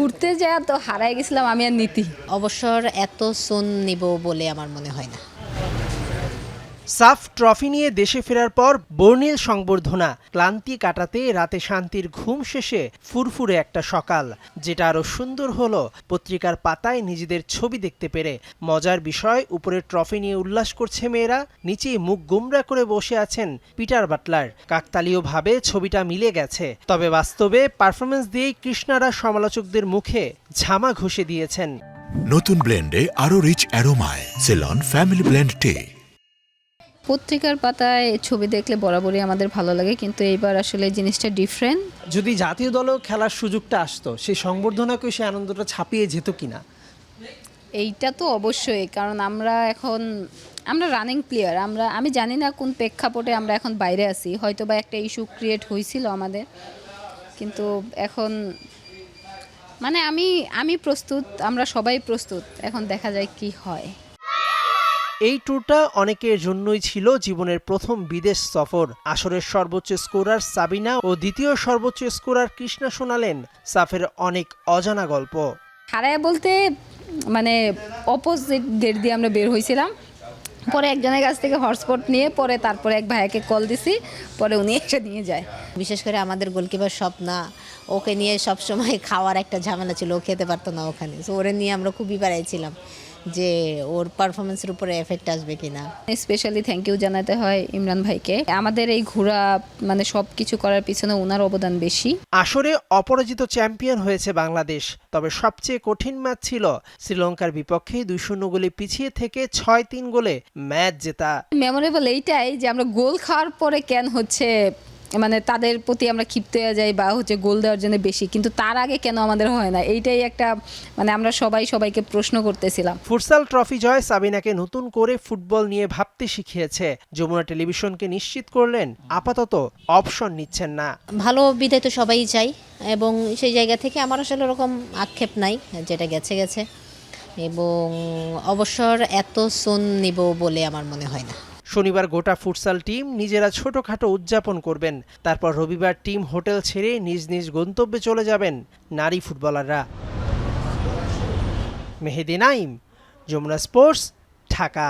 ঘুরতে যাওয়া তো হারাই গেছিলাম আমি আর নীতি। অবসর এত সোন নিব বলে আমার মনে হয় না। সাফ ট্রফি নিয়ে দেশে ফেরার পর বর্ণিল সংবর্ধনা, ক্লান্তি কাটাতে রাতে শান্তির ঘুম শেষে ফুরফুরে একটা সকাল, যেটা আরো সুন্দর হলো পত্রিকার পাতায় নিজেদের ছবি দেখতে পেরে। মজার বিষয়, উপরে ট্রফি নিয়ে উল্লাস করছে মেয়েরা, নিচেই মুখ গুমরা করে বসে আছেন পিটার বাটলার। কাকতালীয়ভাবে ছবিটা মিলে গেছে, তবে বাস্তবে পারফরমেন্স দিয়েই কৃষ্ণারা সমালোচকদের মুখে ঝামা ঘষে দিয়েছেন। নতুন ব্লেন্ডে আরো রিচ অ্যারোমায় সেলন ফ্যামিলি ব্লেন্ড টে। পত্রিকার পাতায় ছবি দেখলে বরাবরই আমাদের ভালো লাগে, কিন্তু এইবার আসলে জিনিসটা ডিফারেন্ট। যদি জাতীয় দলেও খেলার সুযোগটা আসতো, সেই সংবর্ধনাকে সেই আনন্দটা ছাপিয়ে যেত কিনা? এইটা তো অবশ্যই, কারণ আমরা রানিং প্লেয়ার, আমি জানি না কোন প্রেক্ষাপটে আমরা এখন বাইরে আছি, হয়তো বা একটা ইস্যু ক্রিয়েট হয়েছিল আমাদের, কিন্তু এখন মানে আমি প্রস্তুত, আমরা সবাই প্রস্তুত, এখন দেখা যায় কি হয়। এই ট্যুরটা অনেকের জন্যই ছিল জীবনের প্রথম বিদেশ সফর। আসরের সর্বোচ্চ স্কোরার সাবিনা ও দ্বিতীয় সর্বোচ্চ স্কোরার কৃষ্ণা শোনালেন সাফের অনেক অজানা গল্প। হারায় বলতে মানে অপোজিট গেট দিয়ে আমরা বের হয়েছিলাম, পরে একজনের কাছ থেকে হটস্পট নিয়ে তারপরে এক ভাইয়াকে কল দিছি, পরে উনি এসে নিয়ে যায়। বিশেষ করে আমাদের গোলকিপার স্বপ্না, ওকে নিয়ে সবসময় খাওয়ার একটা ঝামেলা ছিল, ও খেতে পারতো না ওখানে, সো ওরে নিয়ে আমরা খুবই বাড়াইছিলাম যে ওর পারফরমেন্সের উপরে এফেক্ট আসবে কিনা। স্পেশালি থ্যাংক ইউ জানাতে হয় ইমরান ভাইকে, আমাদের এই ঘোরা মানে সব কিছু করার পিছনে ওনার অবদান বেশি। আসরে অপরাজিত চ্যাম্পিয়ন হয়েছে বাংলাদেশ, তবে সবচেয়ে কঠিন ম্যাচ ছিল শ্রীলঙ্কার বিপক্ষে 2-0 গোলে পিছিয়ে থেকে 6-3 গোলে ম্যাচ জেতা। মেমোরেবল এইটাই যে আমরা গোল খাওয়ার পরে কেন হচ্ছে মানে তাদের প্রতি আমরা ক্ষিপ্ত হয়ে যাই বা হচ্ছে গোল দেওয়ার জন্য বেশি, কিন্তু তার আগে কেন আমাদের হয় না, এইটাই একটা মানে আমরা সবাইকে প্রশ্ন করতেছিলাম। ফুটসাল ট্রফি জয় সাবিনাকে নতুন করে ফুটবল নিয়ে ভাবতে শিখিয়েছে। যমুনা টেলিভিশনকে নিশ্চিত করলেন আপাতত অপশন নিচ্ছেন না। ভালো বিদায় তো সবাই চাই, এবং সেই জায়গা থেকে আমার আসলে ওরকম আক্ষেপ নাই, যেটা গেছে গেছে, এবং অবসর এত সোন নিব বলে আমার মনে হয় না। শনিবার গোটা ফুটসাল টিম নিজেরা ছোটখাটো উদযাপন করবেন, তারপর রবিবার টিম হোটেল ছেড়ে নিজ নিজ গন্তব্যে চলে যাবেন নারী ফুটবলাররা। মেহেদি নাইম, যমুনা স্পোর্টস, ঢাকা।